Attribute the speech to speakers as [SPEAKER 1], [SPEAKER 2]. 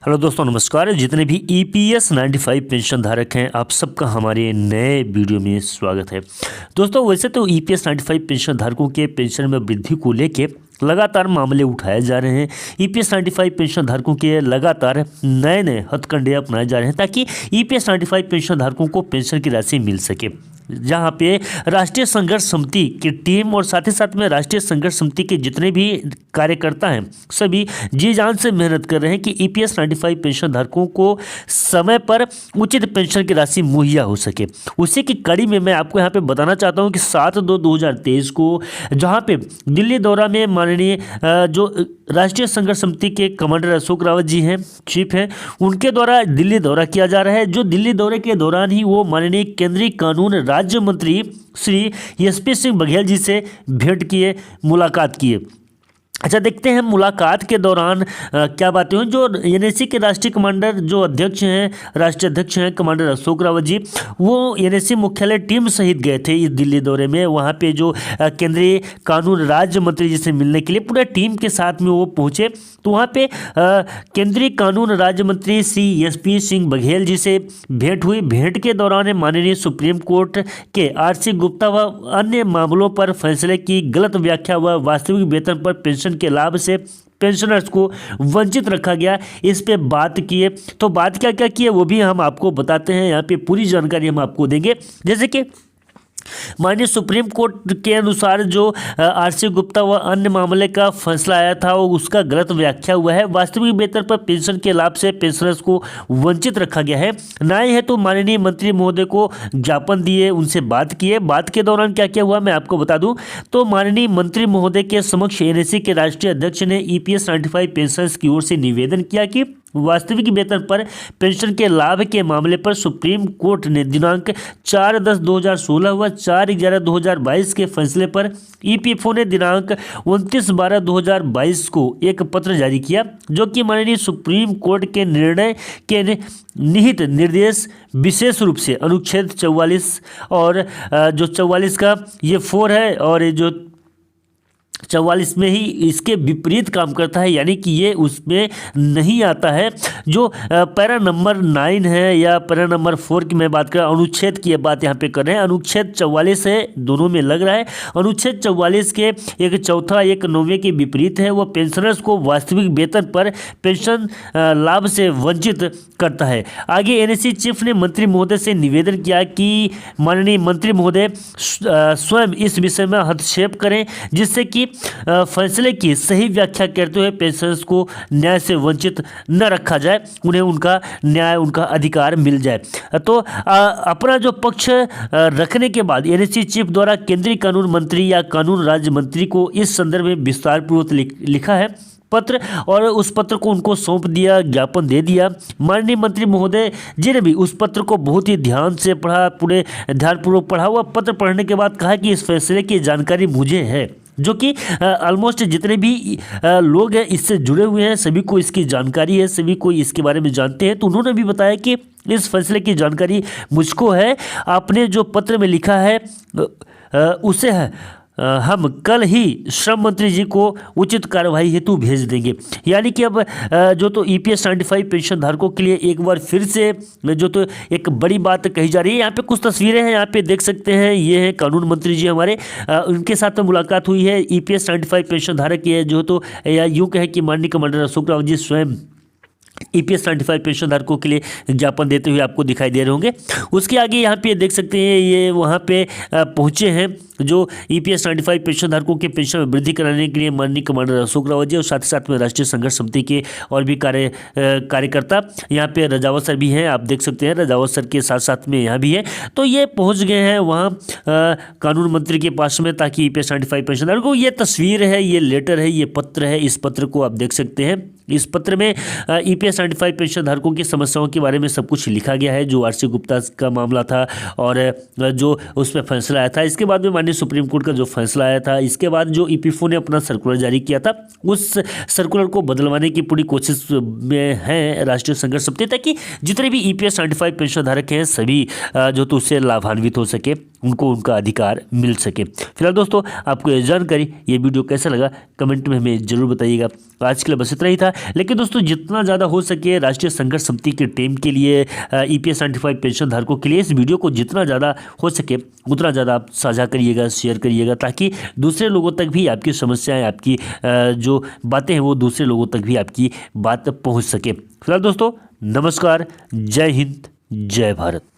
[SPEAKER 1] Hello दोस्तों, नमस्कार। जितने भी ईपीएस 95 पेंशन धारक हैं, आप सबका हमारे नए वीडियो में स्वागत है। दोस्तों, वैसे तो ईपीएस 95 पेंशन धारकों के पेंशन में वृद्धि को लेके लगातार मामले उठाए जा रहे हैं। ईपीएस 95 पेंशन धारकों के लगातार नए नए हथकंडे अपनाए जा रहे हैं ताकि ईपीएस 95 पेंशन धारकों को पेंशन की राशि मिल सके। जहां पे राष्ट्रीय संघर्ष समिति की टीम और साथ ही साथ में राष्ट्रीय संघर्ष समिति के जितने भी कार्यकर्ता हैं, सभी जी जान से मेहनत कर रहे हैं कि ईपीएस 95 पेंशन धारकों को समय पर उचित पेंशन की राशि मुहैया हो सके। उसी की कड़ी में मैं आपको यहाँ पे बताना चाहता हूँ कि 7/2/2023 को जहाँ पे दिल्ली दौरा में माननीय जो राष्ट्रीय संघर्ष समिति के कमांडर अशोक रावत जी हैं, चीफ हैं, उनके द्वारा दिल्ली दौरा किया जा रहा है। जो दिल्ली दौरे के दौरान ही वो माननीय केंद्रीय कानून राज्य मंत्री श्री एसपी सिंह बघेल जी से भेंट किए, मुलाकात किए। अच्छा, देखते हैं मुलाकात के दौरान क्या बातें हुई। जो एनएससी के राष्ट्रीय कमांडर जो अध्यक्ष हैं, राष्ट्रीय अध्यक्ष हैं कमांडर अशोक रावत जी, वो एनएससी मुख्यालय टीम सहित गए थे इस दिल्ली दौरे में। वहाँ पे जो केंद्रीय कानून राज्य मंत्री जी से मिलने के लिए पूरे टीम के साथ में वो पहुँचे, तो वहाँ पे केंद्रीय कानून राज्य मंत्री श्री एसपी सिंह बघेल जी से भेंट हुई। भेंट के दौरान माननीय सुप्रीम कोर्ट के आरसी गुप्ता व अन्य मामलों पर फैसले की गलत व्याख्या व वास्तविक वेतन पर पेंशन के लाभ से पेंशनर्स को वंचित रखा गया, इस पे बात किए। तो बात क्या क्या किए वो भी हम आपको बताते हैं, यहाँ पे पूरी जानकारी हम आपको देंगे। जैसे कि माननीय सुप्रीम कोर्ट के अनुसार जो आरसी गुप्ता व अन्य मामले का फैसला आया था वो उसका गलत व्याख्या हुआ है। वास्तविक वेतन पर पेंशन के लाभ से पेंशनर्स को वंचित रखा गया है। न्याय है तो माननीय मंत्री महोदय को ज्ञापन दिए, उनसे बात किए। बात के दौरान क्या क्या हुआ मैं आपको बता दूं तो माननीय मंत्री महोदय के समक्ष एनएससी के राष्ट्रीय अध्यक्ष ने ईपीएस 95 पेंशनर्स की ओर से निवेदन किया कि वास्तविक वेतन पर पेंशन के लाभ के मामले पर सुप्रीम कोर्ट ने दिनांक 4/10/2016 व 4/11/2022 के फैसले पर ईपीएफओ ने दिनांक 29/12/2022 को एक पत्र जारी किया, जो कि माननीय सुप्रीम कोर्ट के निर्णय के निहित निर्देश विशेष रूप से अनुच्छेद 44 और जो 44 का ये 4 है और ये जो 44 में ही इसके विपरीत काम करता है, यानी कि ये उसमें नहीं आता है। जो पैरा नंबर 9 है या पैरा नंबर 4 की मैं बात कर रहा हूँ, अनुच्छेद की बात यहाँ पे कर रहे हैं। अनुच्छेद 44 है, दोनों में लग रहा है। अनुच्छेद 44 के एक चौथा एक नौवें के विपरीत है। वो पेंशनर्स को वास्तविक वेतन पर पेंशन लाभ से वंचित करता है। आगे एनएससी चीफ ने मंत्री महोदय से निवेदन किया कि माननीय मंत्री महोदय स्वयं इस विषय में हस्तक्षेप करें, जिससे कि फैसले की सही व्याख्या करते हुए पेंशनर्स को न्याय से वंचित न रखा जाए, उन्हें उनका न्याय, उनका अधिकार मिल जाए। तो अपना जो पक्ष रखने के बाद एनएससी चीफ द्वारा केंद्रीय कानून मंत्री या कानून राज्य मंत्री को इस संदर्भ में विस्तार पूर्वक लिखा है पत्र, और उस पत्र को उनको सौंप दिया, ज्ञापन दे दिया। माननीय मंत्री महोदय जी ने भी उस पत्र को बहुत ही ध्यान से पढ़ा, पूरे ध्यानपूर्वक पढ़ा हुआ पत्र पढ़ने के बाद कहा कि इस फैसले की जानकारी मुझे है, जो कि ऑलमोस्ट जितने भी लोग हैं इससे जुड़े हुए हैं, सभी को इसकी जानकारी है, सभी को इसके बारे में जानते हैं। तो उन्होंने भी बताया कि इस फैसले की जानकारी मुझको है, आपने जो पत्र में लिखा है उसे है हम कल ही श्रम मंत्री जी को उचित कार्रवाई हेतु भेज देंगे। यानी कि अब जो तो ईपीएस 95 पेंशन धारकों के लिए एक बार फिर से जो तो एक बड़ी बात कही जा रही है। यहाँ पे कुछ तस्वीरें हैं, यहाँ पे देख सकते हैं, ये हैं कानून मंत्री जी हमारे, उनके साथ में मुलाकात हुई है। ईपीएस 95 पेंशन धारक ये जो तो यूँ कहे कि माननीय कमांडर अशोक रावत जी स्वयं ईपीएस 95 पेंशन धारकों के लिए ज्ञापन देते हुए आपको दिखाई दे रहे होंगे। उसके आगे यहाँ पे देख सकते हैं, ये वहाँ पे पहुँचे हैं जो ईपीएस 95 पेंशन धारकों के पेंशन में वृद्धि कराने के लिए माननीय कमांडर अशोक रावत जी और साथ ही साथ में राष्ट्रीय संघर्ष समिति के और भी कार्यकर्ता यहाँ पे रजावत सर भी हैं, आप देख सकते हैं। रजावत सर के साथ साथ में यहाँ भी है। तो ये पहुँच गए हैं वहाँ कानून मंत्री के पास में, ताकि ईपीएस 95 पेंशन धारकों, ये तस्वीर है, ये लेटर है, ये पत्र है, इस पत्र को आप देख सकते हैं। इस पत्र में ईपीएस 95 पेंशन धारकों की समस्याओं के बारे में सब कुछ लिखा गया है, जो आरसी गुप्ता का मामला था और जो उस पर फैसला आया था। इसके बाद में माननीय सुप्रीम कोर्ट का जो फैसला आया था, इसके बाद जो ईपीएफओ ने अपना सर्कुलर जारी किया था, उस सर्कुलर को बदलवाने की पूरी कोशिश में है राष्ट्रीय संघर्ष समिति, ताकि जितने भी ईपीएस 95 पेंशन धारक हैं सभी जो तो उससे लाभान्वित हो सके, उनको उनका अधिकार मिल सके। फिलहाल दोस्तों, आपको ये जानकारी, ये वीडियो कैसा लगा कमेंट में हमें जरूर बताइएगा। आज के लिए बस इतना ही था। लेकिन दोस्तों जितना ज़्यादा हो सके राष्ट्रीय संघर्ष समिति की टीम के लिए, EPS 95 पेंशन धारकों के लिए इस वीडियो को जितना ज़्यादा हो सके उतना ज़्यादा आप साझा करिएगा, शेयर करिएगा, ताकि दूसरे लोगों तक भी आपकी समस्याएं, आपकी जो बातें हैं वो दूसरे लोगों तक भी आपकी बात पहुंच सके। फिलहाल दोस्तों नमस्कार, जय हिंद, जय भारत।